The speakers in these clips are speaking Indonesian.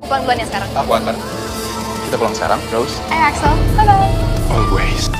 Pulang duluan ya sekarang. Aku antar. Kita pulang sekarang, Rose. Ayo Axel, bye-bye. Always.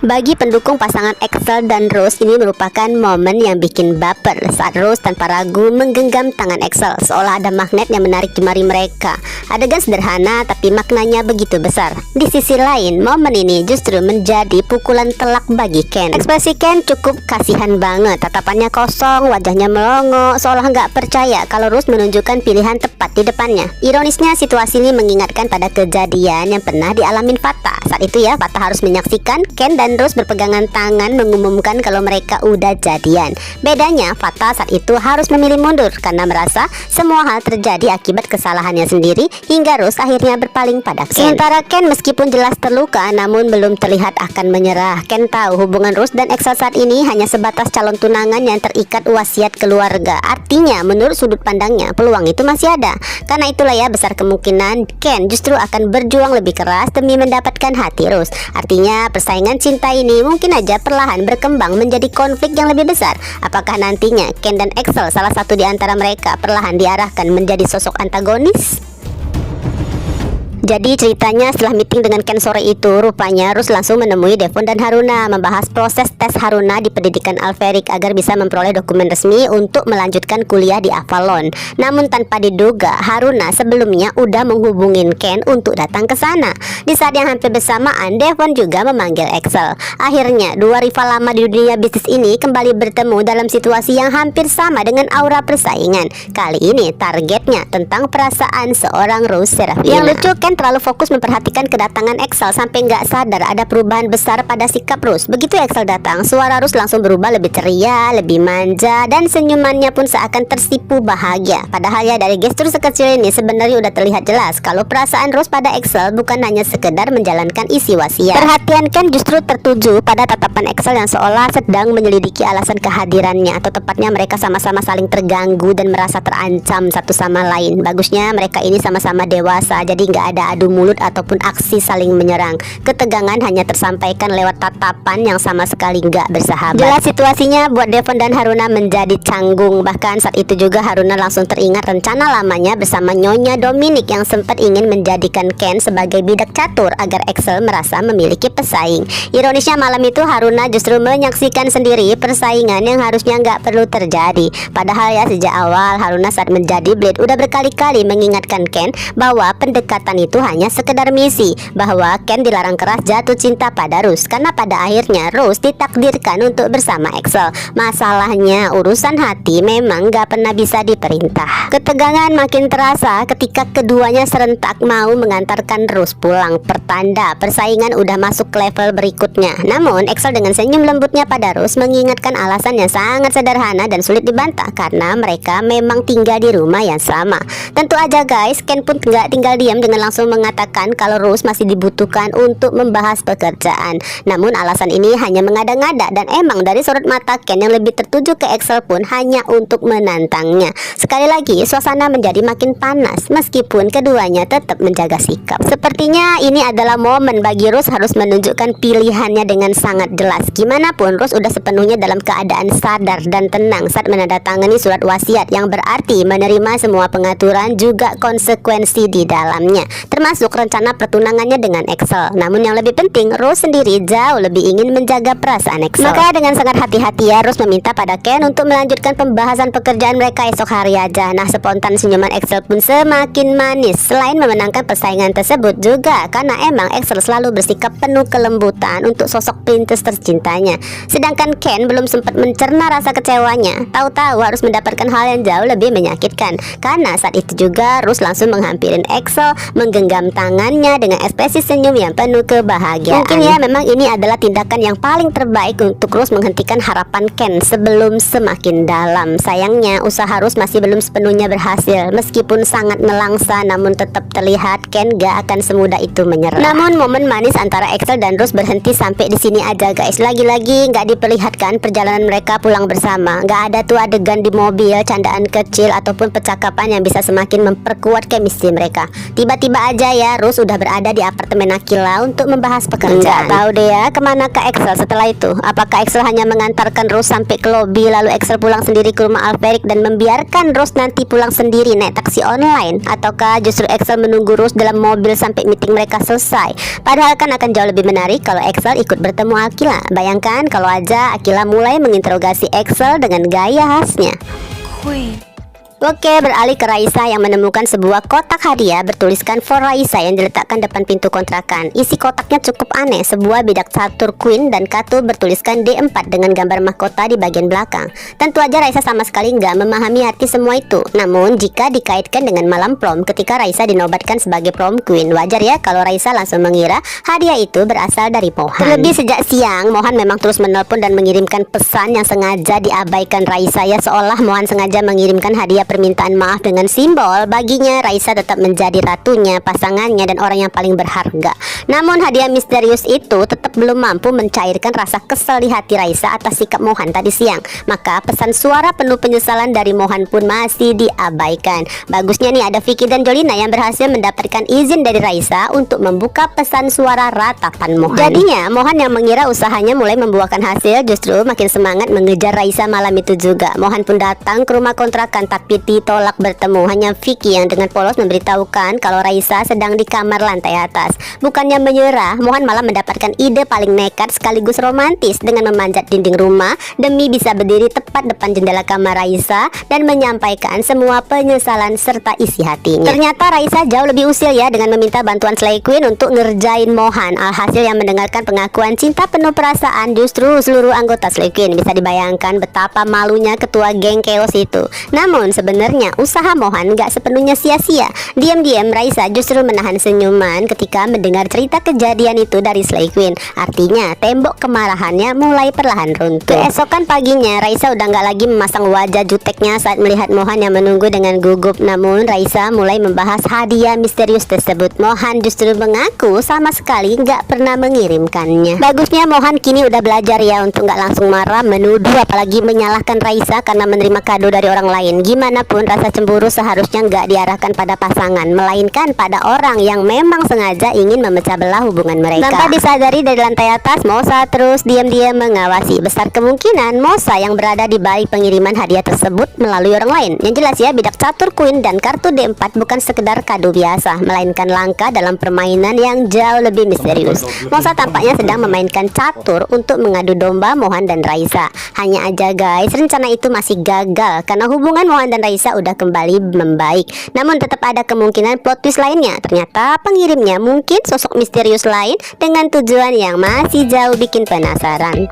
Bagi pendukung pasangan Axel dan Rose, ini merupakan momen yang bikin baper saat Rose tanpa ragu menggenggam tangan Axel seolah ada magnet yang menarik jemari mereka. Adegan sederhana tapi maknanya begitu besar. Di sisi lain, momen ini justru menjadi pukulan telak bagi Ken. Ekspresi Ken cukup kasihan banget, tatapannya kosong, wajahnya melongo, seolah nggak percaya kalau Rose menunjukkan pilihan tepat di depannya. Ironisnya, situasi ini mengingatkan pada kejadian yang pernah dialamin Fata. Saat itu ya, Fata harus menyaksikan Ken dan Rose berpegangan tangan mengumumkan kalau mereka udah jadian. Bedanya, Fata saat itu harus memilih mundur karena merasa semua hal terjadi akibat kesalahannya sendiri, hingga Rose akhirnya berpaling pada Ken. Sementara Ken meskipun jelas terluka namun belum terlihat akan menyerah. Ken tahu hubungan Rose dan Axel saat ini hanya sebatas calon tunangan yang terikat wasiat keluarga. Artinya menurut sudut pandangnya peluang itu masih ada. Karena itulah ya, besar kemungkinan Ken justru akan berjuang lebih keras demi mendapatkan hati Rose. Artinya persaingan cinta ini mungkin aja perlahan berkembang menjadi konflik yang lebih besar. Apakah nantinya Ken dan Axel, salah satu di antara mereka, perlahan diarahkan menjadi sosok antagonis? Jadi ceritanya setelah meeting dengan Ken sore itu, rupanya Rose langsung menemui Devon dan Haruna membahas proses tes Haruna di pendidikan Alpheric agar bisa memperoleh dokumen resmi untuk melanjutkan kuliah di Avalon. Namun tanpa diduga, Haruna sebelumnya udah menghubungin Ken untuk datang ke sana. Di saat yang hampir bersamaan, Devon juga memanggil Axel. Akhirnya, dua rival lama di dunia bisnis ini kembali bertemu dalam situasi yang hampir sama dengan aura persaingan. Kali ini targetnya tentang perasaan seorang Rose Seraphina. Yang lucu, Ken terlalu fokus memperhatikan kedatangan Axel sampai nggak sadar ada perubahan besar pada sikap Rose. Begitu Axel datang, suara Rose langsung berubah lebih ceria, lebih manja, dan senyumannya pun seakan tersipu bahagia. Padahal ya, dari gestur sekecil ini sebenarnya udah terlihat jelas kalau perasaan Rose pada Axel bukan hanya sekedar menjalankan isi wasiat. Perhatian Ken justru tertuju pada tatapan Axel yang seolah sedang menyelidiki alasan kehadirannya, atau tepatnya mereka sama-sama saling terganggu dan merasa terancam satu sama lain. Bagusnya mereka ini sama-sama dewasa, jadi nggak ada adu mulut ataupun aksi saling menyerang. Ketegangan hanya tersampaikan lewat tatapan yang sama sekali nggak bersahabat. Jelas situasinya buat Devon dan Haruna menjadi canggung. Bahkan saat itu juga Haruna langsung teringat rencana lamanya bersama Nyonya Dominic yang sempat ingin menjadikan Ken sebagai bidak catur agar Axel merasa memiliki pesaing. Ironisnya malam itu Haruna justru menyaksikan sendiri persaingan yang harusnya nggak perlu terjadi. Padahal ya, sejak awal Haruna saat menjadi Blade udah berkali-kali mengingatkan Ken bahwa pendekatan itu hanya sekedar misi, bahwa Ken dilarang keras jatuh cinta pada Rose karena pada akhirnya Rose ditakdirkan untuk bersama Axel. Masalahnya urusan hati memang gak pernah bisa diperintah. Ketegangan makin terasa ketika keduanya serentak mau mengantarkan Rose pulang, pertanda persaingan udah masuk ke level berikutnya. Namun Axel dengan senyum lembutnya pada Rose mengingatkan alasan yang sangat sederhana dan sulit dibantah, karena mereka memang tinggal di rumah yang sama. Tentu aja guys, Ken pun gak tinggal diam dengan langsung mengatakan kalau Rose masih dibutuhkan untuk membahas pekerjaan. Namun alasan ini hanya mengada-ngada, dan emang dari sorot mata Ken yang lebih tertuju ke Axel pun hanya untuk menantangnya. Sekali lagi suasana menjadi makin panas meskipun keduanya tetap menjaga sikap. Sepertinya ini adalah momen bagi Rose harus menunjukkan pilihannya dengan sangat jelas. Gimana pun Rose udah sepenuhnya dalam keadaan sadar dan tenang saat menandatangani surat wasiat yang berarti menerima semua pengaturan juga konsekuensi di dalamnya, termasuk rencana pertunangannya dengan Axel. Namun yang lebih penting, Rose sendiri jauh lebih ingin menjaga perasaan Axel. Maka dengan sangat hati-hati ya, Rose meminta pada Ken untuk melanjutkan pembahasan pekerjaan mereka esok hari aja. Nah, spontan senyuman Axel pun semakin manis. Selain memenangkan persaingan tersebut juga karena emang Axel selalu bersikap penuh kelembutan untuk sosok prinses tercintanya. Sedangkan Ken belum sempat mencerna rasa kecewanya. Tahu-tahu harus mendapatkan hal yang jauh lebih menyakitkan. Karena saat itu juga Rose langsung menghampirin Axel, menggenggam tangannya dengan ekspresi senyum yang penuh kebahagiaan. Mungkin ya memang ini adalah tindakan yang paling terbaik untuk Rose menghentikan harapan Ken sebelum semakin dalam. Sayangnya usaha Rose masih belum sepenuhnya berhasil. Meskipun sangat melangsa, namun tetap terlihat Ken gak akan semudah itu menyerah. Namun momen manis antara Axel dan Rose berhenti sampai di sini aja guys. Lagi-lagi gak diperlihatkan perjalanan mereka pulang bersama. Gak ada tuh adegan di mobil, candaan kecil ataupun percakapan yang bisa semakin memperkuat chemistry mereka. Tiba-tiba Tiba-tiba aja ya Rus udah berada di apartemen Akila untuk membahas pekerjaan. Nggak tahu deh ya kemana ke Excel setelah itu. Apakah Excel hanya mengantarkan Rus sampai ke lobi, lalu Excel pulang sendiri ke rumah Alferik dan membiarkan Rus nanti pulang sendiri naik taksi online? Ataukah justru Excel menunggu Rus dalam mobil sampai meeting mereka selesai? Padahal kan akan jauh lebih menarik kalau Excel ikut bertemu Akila. Bayangkan kalau aja Akila mulai menginterogasi Excel dengan gaya khasnya. Oke, beralih ke Raisa yang menemukan sebuah kotak hadiah bertuliskan For Raisa yang diletakkan depan pintu kontrakan. Isi kotaknya cukup aneh, sebuah bidak catur Queen dan kartu bertuliskan D4 dengan gambar mahkota di bagian belakang. Tentu aja Raisa sama sekali nggak memahami arti semua itu. Namun jika dikaitkan dengan malam prom ketika Raisa dinobatkan sebagai prom queen, wajar ya kalau Raisa langsung mengira hadiah itu berasal dari Mohan. Terlebih sejak siang, Mohan memang terus menelpon dan mengirimkan pesan yang sengaja diabaikan Raisa ya, seolah Mohan sengaja mengirimkan hadiah permintaan maaf dengan simbol baginya Raisa tetap menjadi ratunya, pasangannya, dan orang yang paling berharga. Namun hadiah misterius itu tetap belum mampu mencairkan rasa kesal di hati Raisa atas sikap Mohan tadi siang. Maka pesan suara penuh penyesalan dari Mohan pun masih diabaikan. Bagusnya nih ada Vicky dan Jolina yang berhasil mendapatkan izin dari Raisa untuk membuka pesan suara ratapan Mohan. Jadinya Mohan yang mengira usahanya mulai membuahkan hasil justru makin semangat mengejar Raisa malam itu juga. Mohan pun datang ke rumah kontrakan tapi ditolak bertemu. Hanya Vicky yang dengan polos memberitahukan kalau Raisa sedang di kamar lantai atas. Bukannya menyerah, Mohan malah mendapatkan ide paling nekat sekaligus romantis dengan memanjat dinding rumah demi bisa berdiri tepat depan jendela kamar Raisa dan menyampaikan semua penyesalan serta isi hatinya. Ternyata Raisa jauh lebih usil ya dengan meminta bantuan Slay Queen untuk ngerjain Mohan. Alhasil yang mendengarkan pengakuan cinta penuh perasaan justru seluruh anggota Slay Queen. Bisa dibayangkan betapa malunya ketua geng Chaos itu. Namun sebenarnya usaha Mohan gak sepenuhnya sia-sia. Diam-diam Raisa justru menahan senyuman ketika mendengar cerita kejadian itu dari Slay Queen. Artinya tembok kemarahannya mulai perlahan runtuh. Keesokan paginya Raisa udah gak lagi memasang wajah juteknya saat melihat Mohan yang menunggu dengan gugup. Namun Raisa mulai membahas hadiah misterius tersebut. Mohan justru mengaku sama sekali gak pernah mengirimkannya. Bagusnya Mohan kini udah belajar ya untuk gak langsung marah, menuduh, apalagi menyalahkan Raisa karena menerima kado dari orang lain. Gimana pun rasa cemburu seharusnya nggak diarahkan pada pasangan, melainkan pada orang yang memang sengaja ingin memecah belah hubungan mereka. Tanpa disadari dari lantai atas, Mosa terus diam-diam mengawasi. Besar kemungkinan Mosa yang berada di balik pengiriman hadiah tersebut melalui orang lain. Yang jelas ya, bidak catur Queen dan kartu D4 bukan sekedar kado biasa, melainkan langkah dalam permainan yang jauh lebih misterius. Mosa tampaknya sedang memainkan catur untuk mengadu domba Mohan dan Raisa. Hanya aja guys, rencana itu masih gagal karena hubungan Mohan dan Raisa udah kembali membaik. Namun tetap ada kemungkinan plot twist lainnya. Ternyata pengirimnya mungkin sosok misterius lain dengan tujuan yang masih jauh bikin penasaran.